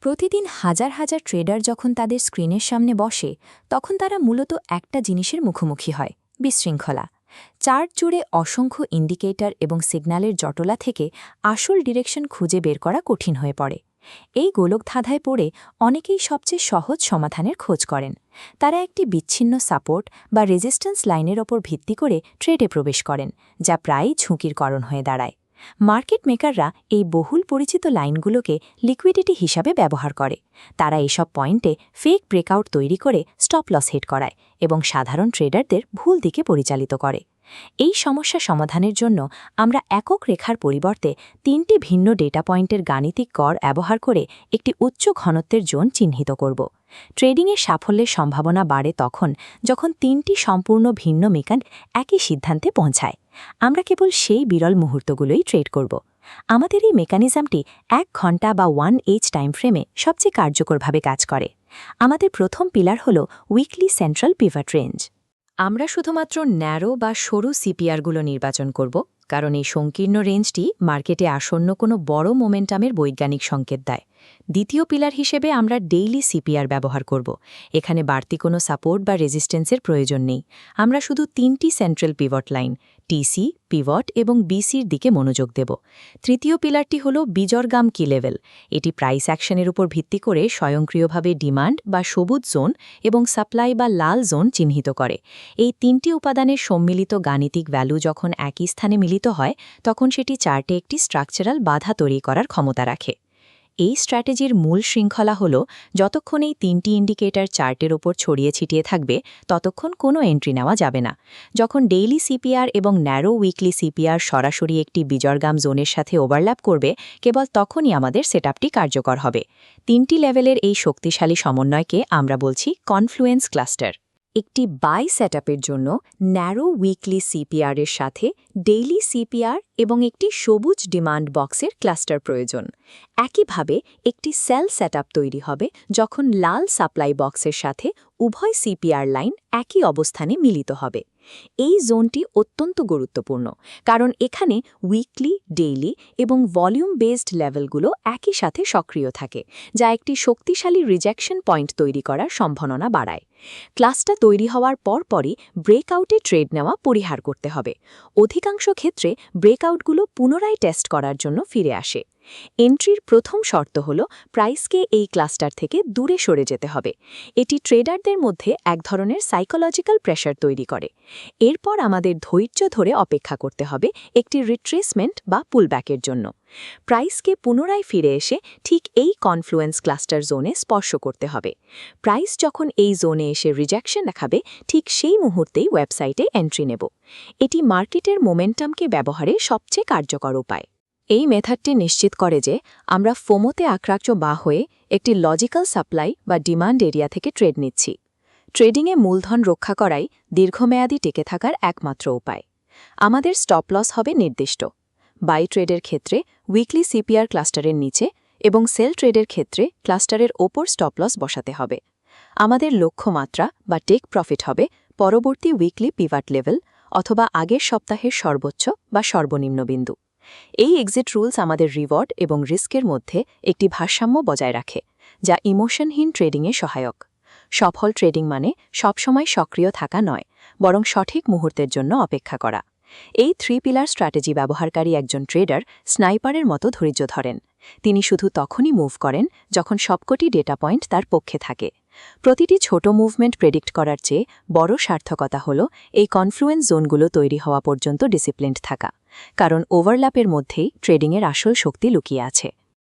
প্রতিদিন হাজার হাজার ট্রেডার যখন তাদের স্ক্রিনের সামনে বসে তখন তারা মূলত একটা জিনিসের মুখোমুখি হয় বিশৃঙ্খলা। চার্ট জুড়ে অসংখ্য ইন্ডিকেটর এবং সিগন্যালের জটলা থেকে আসল ডিরেকশন খুঁজে বের করা কঠিন হয়ে পড়ে। এই গোলকধাঁধায় পড়ে অনেকেই সবচেয়ে সহজ সমাধানের খোঁজ করেন। তারা একটি বিচ্ছিন্ন সাপোর্ট বা রেজিস্ট্যান্স লাইনের ওপর ভিত্তি করে ট্রেডে প্রবেশ করেন, যা প্রায়ই ঝুঁকির কারণ হয়ে দাঁড়ায়। মার্কেট মেকাররা এই বহুল পরিচিত লাইনগুলোকে লিকুইডিটি হিসাবে ব্যবহার করে। তারা এসব পয়েন্টে ফেক ব্রেকআউট তৈরি করে স্টপ লস হিট করায় এবং সাধারণ ট্রেডারদের ভুল দিকে পরিচালিত করে। এই সমস্যা সমাধানের জন্য আমরা একক রেখার পরিবর্তে 3টি ভিন্ন ডেটা পয়েন্টের গাণিতিক গড় ব্যবহার করে একটি উচ্চ ঘনত্বের জোন চিহ্নিত করব। ট্রেডিংয়ের সাফল্যের সম্ভাবনা বাড়ে তখন যখন 3টি সম্পূর্ণ ভিন্ন মেকানিক একই সিদ্ধান্তে পৌঁছায়। আমরা কেবল সেই বিরল মুহূর্তগুলোই ট্রেড করব। আমাদের এই মেকানিজমটি 1 ঘন্টা বা 1H টাইম ফ্রেমে সবচেয়ে কার্যকরভাবে কাজ করে। আমাদের প্রথম পিলার হল উইকলি সেন্ট্রাল পিভট রেঞ্জ। আমরা শুধুমাত্র ন্যারো বা সরু সিপিআরগুলো নির্বাচন করব, কারণ এই সংকীর্ণ রেঞ্জটি মার্কেটে আসন্ন কোনো বড় মোমেন্টামের বৈজ্ঞানিক সংকেত দেয়। দ্বিতীয় পিলার হিসেবে আমরা ডেইলি সিপিআর ব্যবহার করব। এখানে বাড়তি কোনো সাপোর্ট বা রেজিস্ট্যান্সের প্রয়োজন নেই। আমরা শুধু 3টি central pivot line TC, pivot এবং বিসির দিকে মনোযোগ দেব। তৃতীয় পিলারটি হল বিজরগাম কি লেভেল। এটি প্রাইস অ্যাকশনের উপর ভিত্তি করে স্বয়ংক্রিয়ভাবে ডিমান্ড বা সবুজ জোন এবং সাপ্লাই বা লাল জোন চিহ্নিত করে। এই 3টি উপাদানের সম্মিলিত গাণিতিক ভ্যালু যখন একই স্থানে মিলিত হয় তখন সেটি চার্টে একটি স্ট্রাকচারাল বাধা তৈরি করার ক্ষমতা রাখে। এই স্ট্র্যাটেজির মূল শৃঙ্খলা হল যতক্ষণ এই 3টি ইন্ডিকেটর চার্টের ওপর ছড়িয়ে ছিটিয়ে থাকবে ততক্ষণ কোনো এন্ট্রি নেওয়া যাবে না। যখন ডেইলি সিপিআর এবং ন্যারো উইকলি সিপিআর সরাসরি একটি বিজরগাম জোনের সাথে ওভারল্যাপ করবে, কেবল তখনই আমাদের সেটআপটি কার্যকর হবে। 3টি লেভেলের এই শক্তিশালী সমন্বয়কে আমরা বলছি কনফ্লুয়েন্স ক্লাস্টার। একটি বাই সেটআপের জন্য ন্যারো উইকলি সিপিআরের সাথে ডেইলি সিপিআর এবং একটি সবুজ ডিমান্ড বক্সের ক্লাস্টার প্রয়োজন। একইভাবে একটি সেল সেটআপ তৈরি হবে যখন লাল সাপ্লাই বক্সের সাথে উভয় সিপিআর লাইন একই অবস্থানে মিলিত হবে। এই জোনটি অত্যন্ত গুরুত্বপূর্ণ, কারণ এখানে উইকলি, ডেইলি এবং ভলিউম বেসড লেভেলগুলো একই সাথে সক্রিয় থাকে, যা একটি শক্তিশালী রিজেকশন পয়েন্ট তৈরি করার সম্ভাবনা বাড়ায়। ক্লাসটা তৈরি হওয়ার পরপরই ব্রেকআউটে ট্রেড নেওয়া পরিহার করতে হবে। অধিকাংশ ক্ষেত্রে ব্রেকআউটগুলো পুনরায় টেস্ট করার জন্য ফিরে আসে। এন্ট্রির প্রথম শর্ত হল প্রাইসকে এই ক্লাস্টার থেকে দূরে সরে যেতে হবে। এটি ট্রেডারদের মধ্যে এক ধরনের সাইকোলজিক্যাল প্রেশার তৈরি করে। এরপর আমাদের ধৈর্য ধরে অপেক্ষা করতে হবে একটি রিট্রেসমেন্ট বা পুলব্যাকের জন্য। প্রাইসকে পুনরায় ফিরে এসে ঠিক এই কনফ্লুয়েন্স ক্লাস্টার জোনে স্পর্শ করতে হবে। প্রাইস যখন এই জোনে এসে রিজেকশন দেখাবে, ঠিক সেই মুহূর্তেই ওয়েবসাইটে এন্ট্রি নেব। এটি মার্কেটের মোমেন্টামকে ব্যবহারে সবচেয়ে কার্যকর উপায়। এই মেথডটি নিশ্চিত করে যে আমরা ফোমোতে আক্রান্ত বা হয়ে একটি লজিক্যাল সাপ্লাই বা ডিমান্ড এরিয়া থেকে ট্রেড নিচ্ছি। ট্রেডিংয়ে মূলধন রক্ষা করাই দীর্ঘমেয়াদী টিকে থাকার একমাত্র উপায়। আমাদের স্টপ লস হবে নির্দিষ্ট। বাই ট্রেডের ক্ষেত্রে উইকলি সিপিআর ক্লাস্টারের নিচে এবং সেল ট্রেডের ক্ষেত্রে ক্লাস্টারের ওপর স্টপ লস বসাতে হবে। আমাদের লক্ষ্যমাত্রা বা টেক প্রফিট হবে পরবর্তী উইকলি পিভট লেভেল অথবা আগের সপ্তাহের সর্বোচ্চ বা সর্বনিম্ন বিন্দু। এই এক্সিট রুলস আমাদের রিওয়ার্ড এবং রিস্কের মধ্যে একটি ভারসাম্য বজায় রাখে, যা ইমোশনহীন ট্রেডিংয়ে সহায়ক। সফল ট্রেডিং মানে সবসময় সক্রিয় থাকা নয়, বরং সঠিক মুহূর্তের জন্য অপেক্ষা করা। এই 3 পিলার স্ট্র্যাটেজি ব্যবহারকারী একজন ট্রেডার স্নাইপারের মতো ধৈর্য ধরেন। তিনি শুধু তখনই মুভ করেন যখন সবকটি ডেটা পয়েন্ট তার পক্ষে থাকে। প্রতিটি ছোট মুভমেন্ট প্রেডিক্ট করার চেয়ে বড় সার্থকতা হল এই কনফ্লুয়েন্স জোনগুলো তৈরি হওয়া পর্যন্ত ডিসিপ্লিনড থাকা, কারণ ওভারল্যাপের মধ্যেই ট্রেডিংয়ের আসল শক্তি লুকিয়ে আছে।